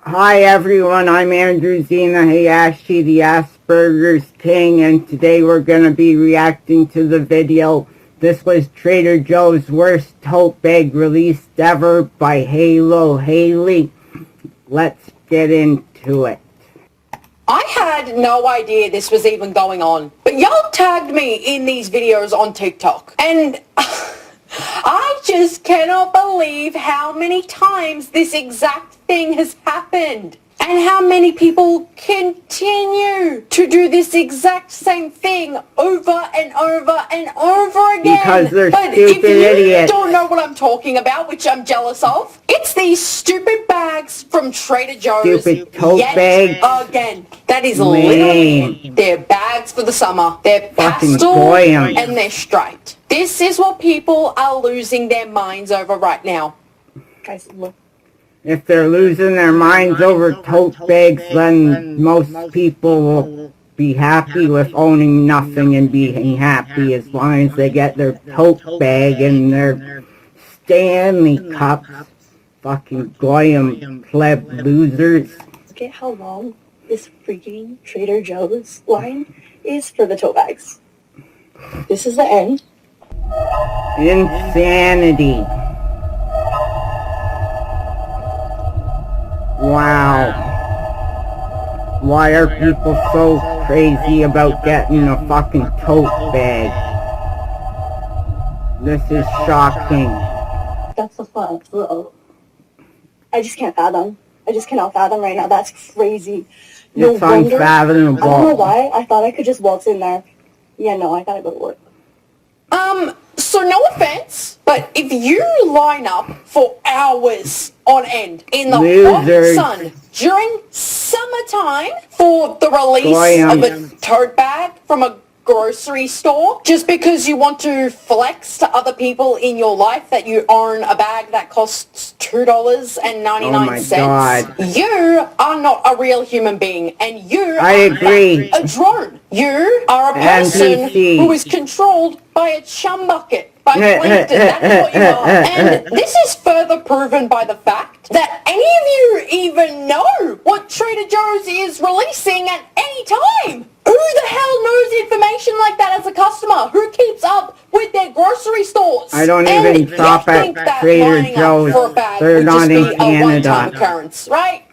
Hi everyone, I'm Andrew Zena Hayashi, the Asperger's King, and today we're going to be reacting to the video. This was Trader Joe's worst tote bag released ever by Halo Haley. Let's get into it. I had no idea this was even going on, but y'all tagged me in these videos on TikTok, and I just cannot believe how many times this exact thing has happened and how many people continue to do this exact same thing over and over and over again. Because they're but stupid idiots. If you don't know what I'm talking about, which I'm jealous of, it's these stupid bags from Trader Joe's. Stupid tote bags. Again. That is literally their bags for the summer. They're pastel and they're striped. This is what people are losing their minds over right now. Guys, look. If they're losing their minds over tote bags, then most people will be happy with owning nothing and being happy as long as they get their tote bag and their Stanley cups. Fucking goyim pleb losers. Look at how long this freaking Trader Joe's line is for the tote bags. This is the end. Insanity. Wow. Why are people so crazy about getting a fucking tote bag? This is shocking. That's the fun. I just can't fathom. I just cannot fathom right now. That's crazy. No It's wonder. unfathomable. I don't know why. I thought I could just waltz in there. Yeah, no, I gotta go to work. So no offense, but if you line up for hours on end in the hot sun during summertime for the release of a tote bag from a grocery store, just because you want to flex to other people in your life that you own a bag that costs $2.99, you are not a real human being, and you are a drone. You are a person who is controlled by a chum bucket. That's what you are. And this is further proven by the fact that any of you even know what Trader Joe's is releasing at any time. Who the hell knows information like that as a customer? Who keeps up with their grocery stores? I don't even shop at Trader Joe's. They're not in Canada. Occurrence, right?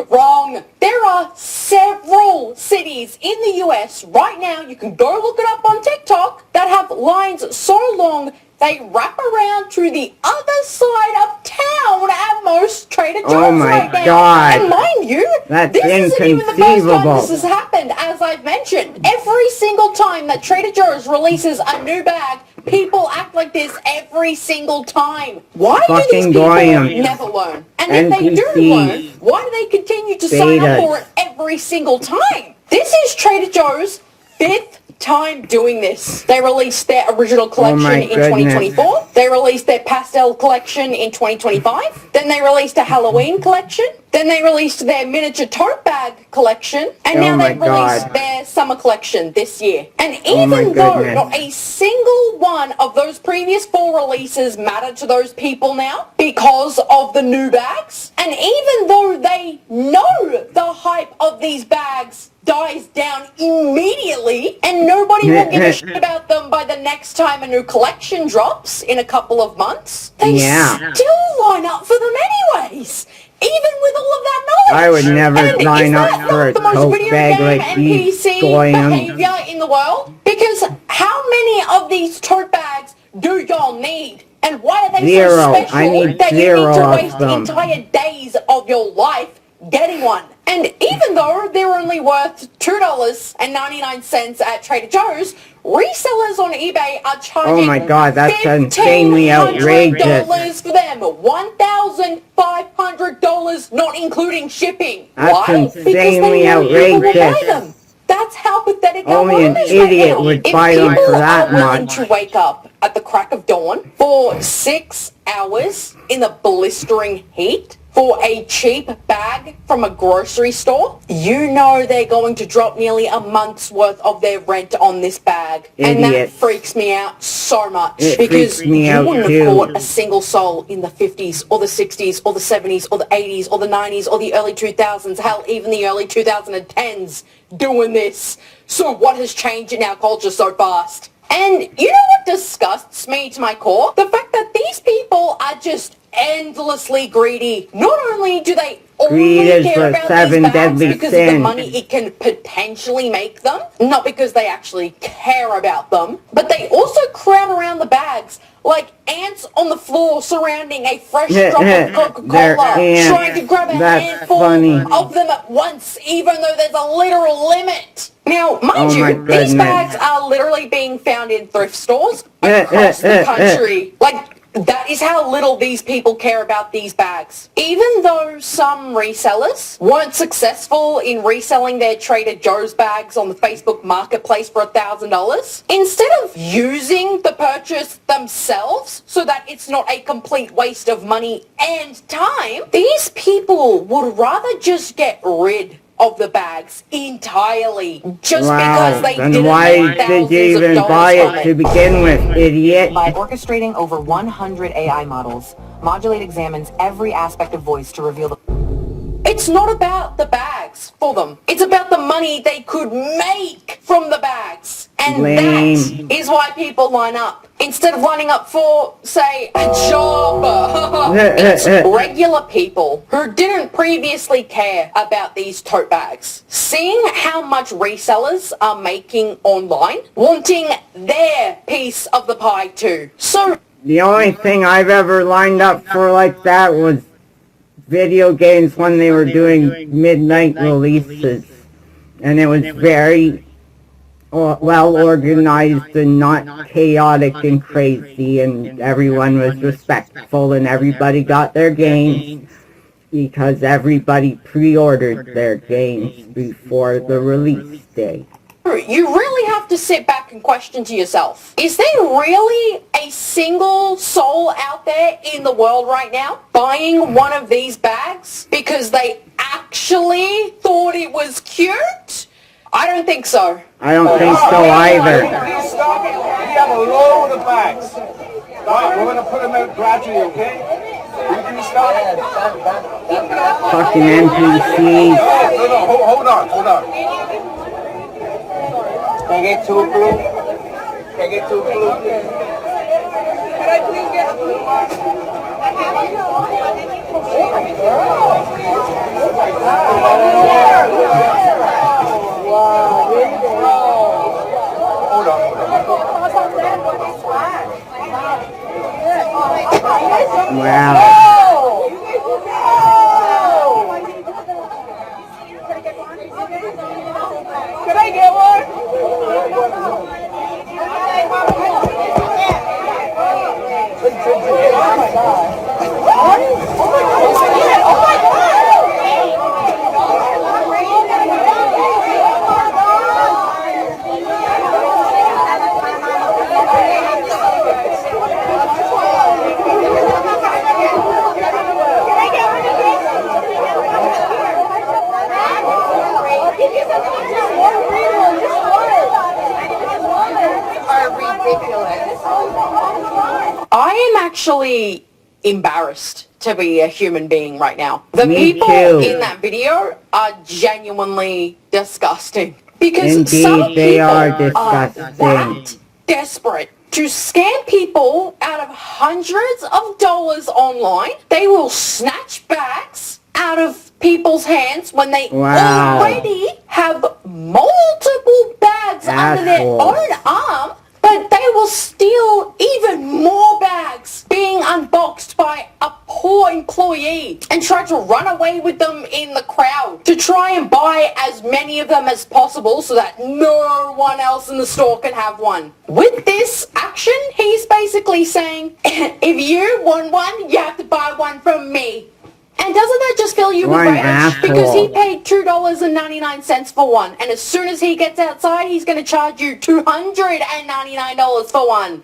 Wrong. There are several cities in the US right now, you can go look it up on TikTok, that have lines so long they wrap around to the other side of town at most Trader Joe's right now. God. And mind you, this isn't even the first time this has happened, as I've mentioned. Every single time that Trader Joe's releases a new bag, people act like this every single time. Why do these people never learn? And if they do learn, why do they continue to sign up for it every single time? This is Trader Joe's 5th time doing this. They released their original collection in 2024. They released their pastel collection in 2025. Then they released a Halloween collection. Then they released their miniature tote bag collection. And now they've released their summer collection this year. And even though not a single one of those previous 4 releases matter to those people now because of the new bags, and even though they know the hype of these bags dies down immediately and nobody will give a shit about them by the next time a new collection drops in a couple of months, they still line up for them anyways. Even with all of that knowledge. I would never line up for a tote bag like these behavior in the world? Because how many of these tote bags do y'all need? And why are they so special that you need to waste entire days of your life getting one? And even though they're only worth $2.99 at Trader Joe's, resellers on eBay are charging that's insanely outrageous. for them. $1,500, not including shipping. That's insanely outrageous. That's how pathetic our Only an world is idiot right now. would buy them for that much. If people are willing to wake up at the crack of dawn for 6 hours in the blistering heat, for a cheap bag from a grocery store, you know they're going to drop nearly a month's worth of their rent on this bag. And that Idiots. freaks me out so much. It because freaks me you out wouldn't too. have caught a single soul in the 50s or the 60s or the 70s or the 80s or the 90s or the early 2000s, hell, even the early 2010s doing this. So what has changed in our culture so fast? And you know what disgusts me to my core? The fact that these people are just endlessly greedy. Not only do they Greed only is care the about seven these bags deadly because of the sins. money it can potentially make them, not because they actually care about them, but they also crowd around the bags like ants on the floor surrounding a fresh drop of Coca-Cola, trying to grab a handful of them at once, even though there's a literal limit. Now, mind you, these bags are literally being found in thrift stores across the country. Like, that is how little these people care about these bags. Even though some resellers weren't successful in reselling their Trader Joe's bags on the Facebook Marketplace for $1,000, instead of using the purchase themselves so that it's not a complete waste of money and time, these people would rather just get rid of the bags entirely just because they didn't make thousands did you even of dollars buy from it to begin with, idiot? By orchestrating over 100 AI models, Modulate examines every aspect of voice to reveal the... It's not about the bags for them. It's about the money they could make from the bags. And Lame. that is why people line up. Instead of lining up for, say, a job. It's regular people who didn't previously care about these tote bags. Seeing how much resellers are making online, wanting their piece of the pie too. So the only thing I've ever lined up for like that was video games when they were doing midnight releases, and it was very well organized and not chaotic and crazy, and everyone was respectful and everybody got their games because everybody pre-ordered their games before the release day. You really have to sit back and question to yourself, is there really a single soul out there in the world right now buying one of these bags because they actually thought it was cute? I don't think so. I don't think so either. Please stop it. We have a load of bags. Right, we're going to put them out gradually, okay? Will you stop it? Fucking NPCs. No, hold on. Can I get two blue? Can I get two blue? Can I please get a blue one? Hold on. Wow. Can I get one? Oh my God. Oh my God. I am actually embarrassed to be a human being right now. The Me people too. in that video are genuinely disgusting. Because Indeed, some they people are are disgusting. that desperate to scam people out of hundreds of dollars online. They will snatch bags out of people's hands when they Wow. already have multiple bags under their Assholes. own arm, but they will steal even more bags being unboxed by a poor employee and try to run away with them in the crowd to try and buy as many of them as possible so that no one else in the store can have one. With this action, he's basically saying, if you want one, you have to buy one from me. And doesn't that just fill you with What an rage? asshole. Because he paid $2.99 for one, and as soon as he gets outside, he's going to charge you $299 for one.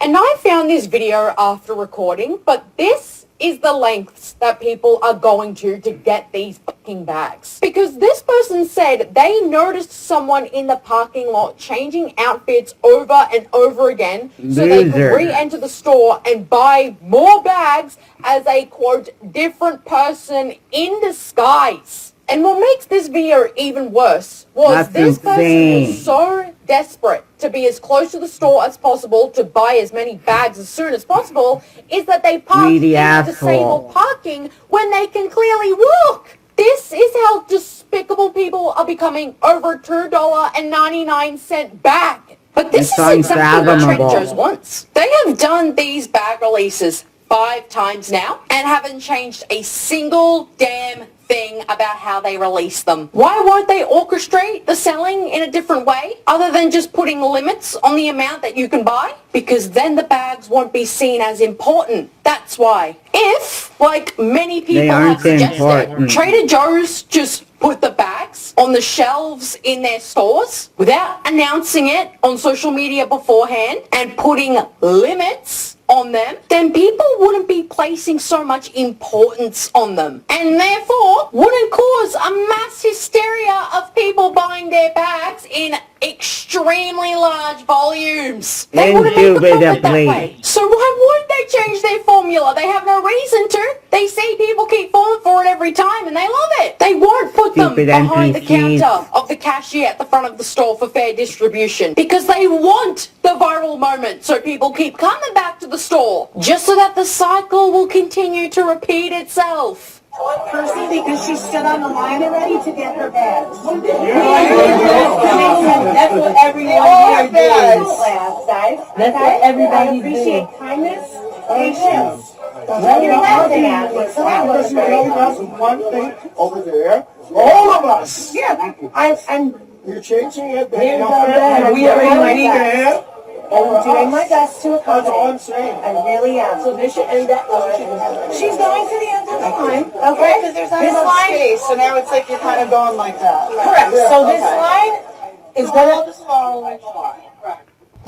And I found this video after recording, but this is the lengths that people are going to get these fucking bags. Because this person said they noticed someone in the parking lot changing outfits over and over again so they could re-enter the store and buy more bags as a, quote, different person in disguise. And what makes this video even worse was this person was so desperate to be as close to the store as possible to buy as many bags as soon as possible is that they parked in the disabled parking when they can clearly walk. This is how despicable people are becoming over $2.99 bag. But this is exactly what Trader Joe's wants. They have done these bag releases 5 times now and haven't changed a single damn thing about how they release them. Why won't they orchestrate the selling in a different way other than just putting limits on the amount that you can buy? Because then the bags won't be seen as important. That's why. If, like many people have suggested, Trader Joe's just put the bags on the shelves in their stores without announcing it on social media beforehand and putting limits on them, then people wouldn't be placing so much importance on them and therefore wouldn't cause a mass hysteria of people buying their bags in extremely large volumes. They wouldn't make the profit that way. So why would they change their formula? They have no reason to. They see people keep falling for it every time and they love it. They won't put them behind the counter of the cashier at the front of the store for fair distribution because they want the viral moment so people keep coming back to the store just so that the cycle will continue to repeat itself. Percy, because she stood on the line already to get her bags. That's what everyone here does. Guys. That's what everybody does. I appreciate kindness, patience. You're laughing at me. One thing over there. All of us. Yeah, You're changing it. We are already there. I'm doing my best to accommodate. That's all I'm saying. I really am. So this should end that. She's going to the end of the line. Okay. Because there's not enough space, so now it's like you're kind of going like that. Correct. So this line is going to.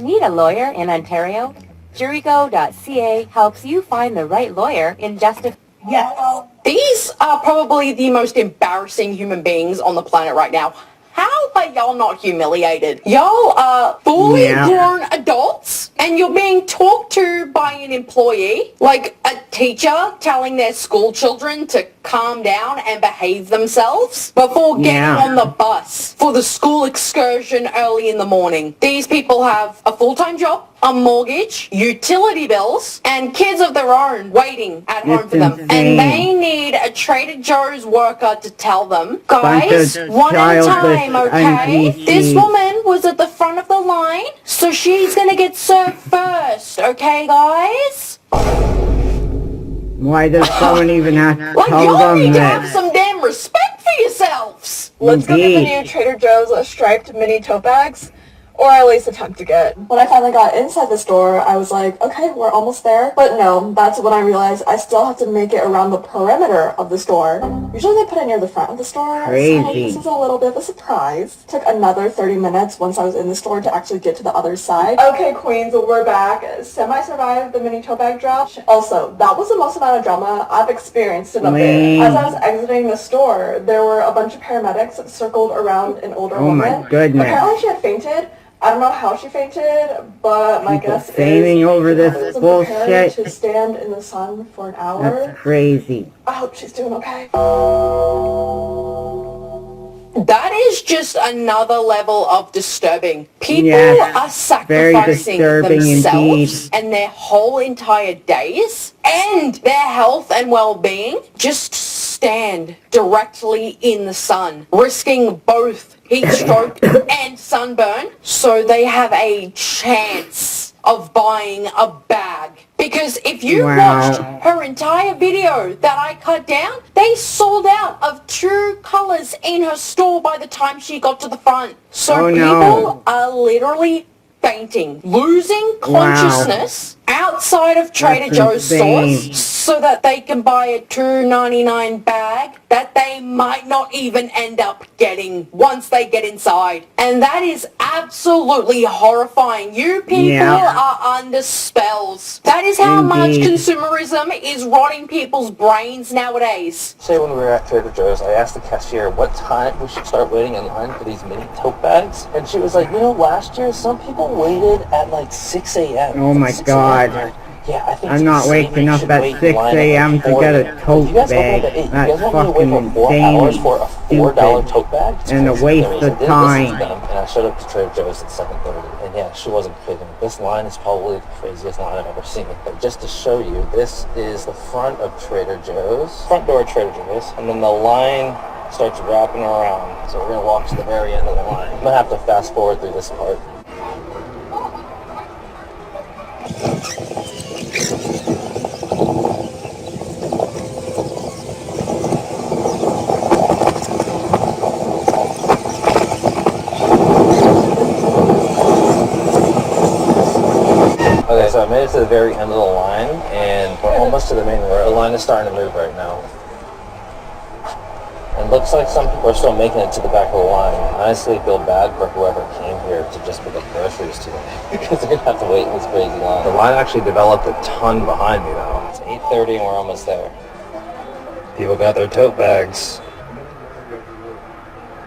Need a lawyer in Ontario? Jurigo.ca helps you find the right lawyer in just a... Yes. These are probably the most embarrassing human beings on the planet right now. How are y'all not humiliated? Y'all are fully grown adults and you're being talked to by an employee, like a teacher telling their school children to calm down and behave themselves before getting on the bus for the school excursion early in the morning. These people have a full-time job, a mortgage, utility bills, and kids of their own waiting at home for them. And they need a Trader Joe's worker to tell them, guys, one at a time, okay? This woman was at the front of the line, so she's gonna get served first, okay, guys? Why does someone even have to Like, tell y'all them need to have that? some damn respect for yourselves. Let's go get the new Trader Joe's striped mini tote bags. Or at least attempt to get. When I finally got inside the store, I was like, okay, we're almost there. But no, that's when I realized I still have to make it around the perimeter of the store. Usually they put it near the front of the store. Crazy. So this is a little bit of a surprise. Took another 30 minutes once I was in the store to actually get to the other side. Okay, Queens, we're back. Semi-survived the mini tote bag drop. Also, that was the most amount of drama I've experienced in a bit. As I was exiting the store, there were a bunch of paramedics circled around an older woman. Oh my goodness. Apparently she had fainted. I don't know how she fainted, but my guess is fainting over this bullshit. To stand in the sun for an hour. That's crazy. I hope she's doing okay. That is just another level of disturbing. People are sacrificing themselves and their whole entire days and their health and well-being just stand directly in the sun, risking both heat stroke and sunburn so they have a chance of buying a bag. Because if you watched her entire video that I cut down, they sold out of 2 colors in her store by the time she got to the front. So people are literally fainting, losing consciousness outside of Trader Joe's stores so that they can buy a $2.99 bag that they might not even end up getting once they get inside. And that is absolutely horrifying. You people are under spells. That is how much consumerism is rotting people's brains nowadays. Say when we were at Trader Joe's, I asked the cashier what time we should start waiting in line for these mini tote bags. And she was like, last year some people waited at like 6 a.m. Oh my God. Yeah, I think I'm not waking up at 6 a.m. to get a tote bag. That's fucking insane, for a $4 tote bag? and a waste of time. And I showed up to Trader Joe's at 7:30, and yeah, she wasn't kidding. This line is probably the craziest line I've ever seen. But just to show you, this is the front of Trader Joe's, front door of Trader Joe's, and then the line starts wrapping around. So we're gonna walk to the very end of the line. I'm gonna have to fast forward through this part. Okay, so I made it to the very end of the line, and we're almost to the main road. The line is starting to move right now. It looks like some people are still making it to the back of the line. I honestly feel bad for whoever came here to just pick up groceries today, because they're going to have to wait in this crazy line. The line actually developed a ton behind me, though. It's 8:30 and we're almost there. People got their tote bags.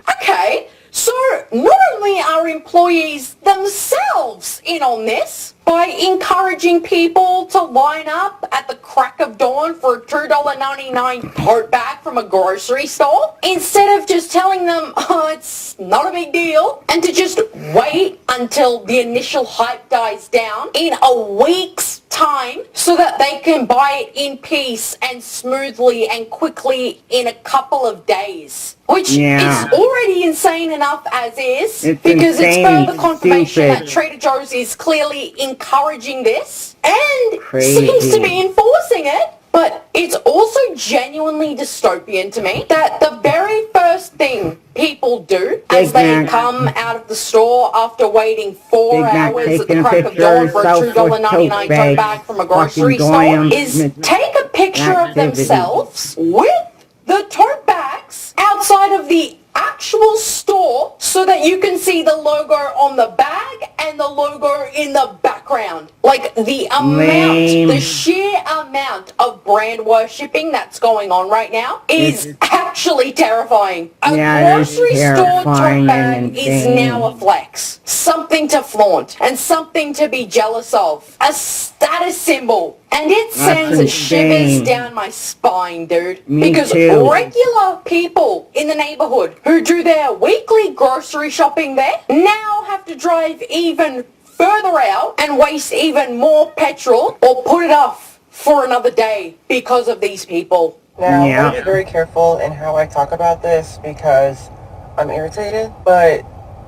Okay, so not only are employees themselves in on this by encouraging people to line up at the crack of dawn for a $2.99 tote bag from a grocery store, instead of just telling them, oh, it's not a big deal, and to just wait until the initial hype dies down in a week's time so that they can buy it in peace and smoothly and quickly in a couple of days. Which is already insane enough as is, because it's further confirmation that Trader Joe's is clearly encouraging this and seems to be enforcing it. But it's also genuinely dystopian to me that the very first thing people do as they come out of the store after waiting 4 hours at the crack of dawn for a $2.99 tote bag from a grocery store is take a picture of themselves with the tote bags outside of the actual store so that you can see the logo on the bag and the logo in the background. Like the amount, the sheer amount of brand worshipping that's going on right now is actually terrifying. A grocery store tote bag is now a flex. Something to flaunt and something to be jealous of. A status symbol. And it sends shivers down my spine, dude. Because regular people in the neighborhood who do their weekly grocery shopping there now have to drive even further out and waste even more petrol or put it off for another day because of these people. Now, I'm going to be very careful in how I talk about this because I'm irritated, but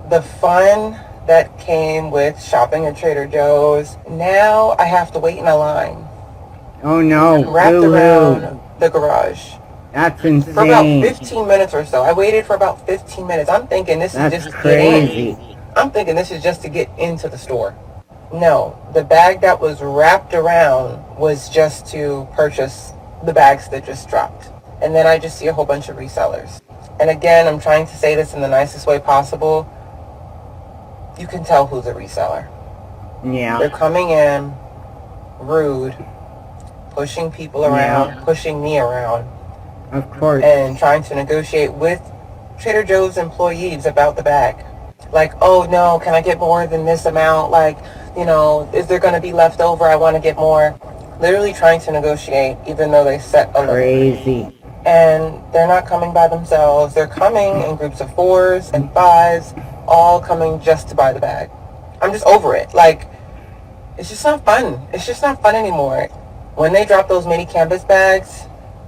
the fun that came with shopping at Trader Joe's, now I have to wait in a line. Oh no, wrapped around the garage. That's insane. For about 15 minutes or so. I waited for about 15 minutes. I'm thinking this is just crazy. I'm thinking this is just to get into the store. No, the bag that was wrapped around was just to purchase the bags that just dropped. And then I just see a whole bunch of resellers. And again, I'm trying to say this in the nicest way possible. You can tell who's a reseller. Yeah. They're coming in rude, pushing people around, pushing me around. Of course. And trying to negotiate with Trader Joe's employees about the bag. Like, oh no, can I get more than this amount? Like, you know, is there going to be left over? I want to get more. Literally trying to negotiate, even though they set a limit. Crazy. And they're not coming by themselves. They're coming in groups of 4s and 5s, all coming just to buy the bag. I'm just over it. Like, it's just not fun. It's just not fun anymore. When they drop those mini canvas bags,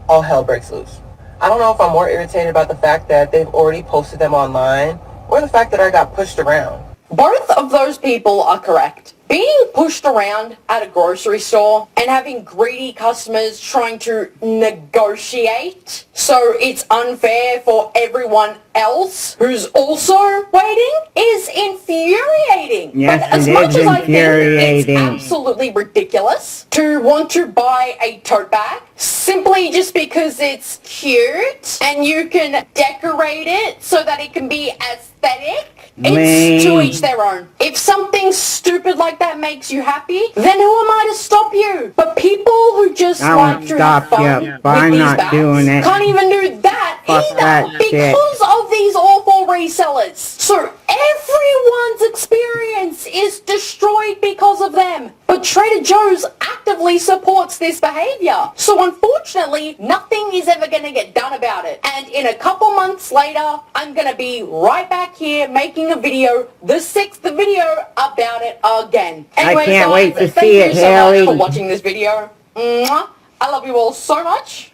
all hell breaks loose. I don't know if I'm more irritated about the fact that they've already posted them online or the fact that I got pushed around. Both of those people are correct. Being pushed around at a grocery store and having greedy customers trying to negotiate so it's unfair for everyone else who's also waiting is infuriating. Yes, but as it much is as I think it's infuriating. absolutely ridiculous to want to buy a tote bag simply just because it's cute and you can decorate it so that it can be aesthetic, it's to each their own. If something stupid like that makes you happy, then who am I to stop you? But people who just I like won't to have stop fun you, but with I'm these not bags doing it. can't even do that Fuck either that shit. because of these awful resellers. So everyone's experience is destroyed because of them. But Trader Joe's actively supports this behavior. So unfortunately, nothing is ever going to get done about it. And in a couple months later, I'm going to be right back here making a video, the 6th video about it again. Anyway, I can't guys, wait to thank see you it, so much Haley. for watching this video. Mwah. I love you all so much.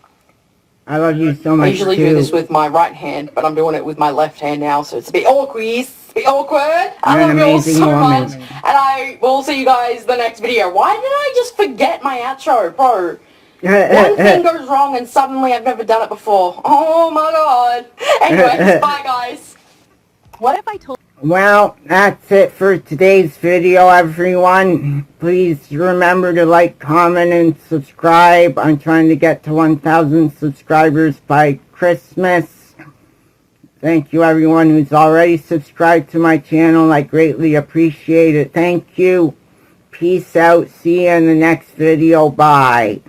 I love you so I much usually too. do this with my right hand, but I'm doing it with my left hand now, so it's a bit awkward. I You're love an you all amazing so woman. much, and I will see you guys the next video. Why did I just forget my outro, bro? One thing goes wrong and suddenly I've never done it before. Oh my god. Anyways, bye guys. What if I told Well, that's it for today's video, everyone. Please remember to like, comment, and subscribe. I'm trying to get to 1,000 subscribers by Christmas. Thank you, everyone who's already subscribed to my channel. I greatly appreciate it. Thank you. Peace out. See you in the next video. Bye.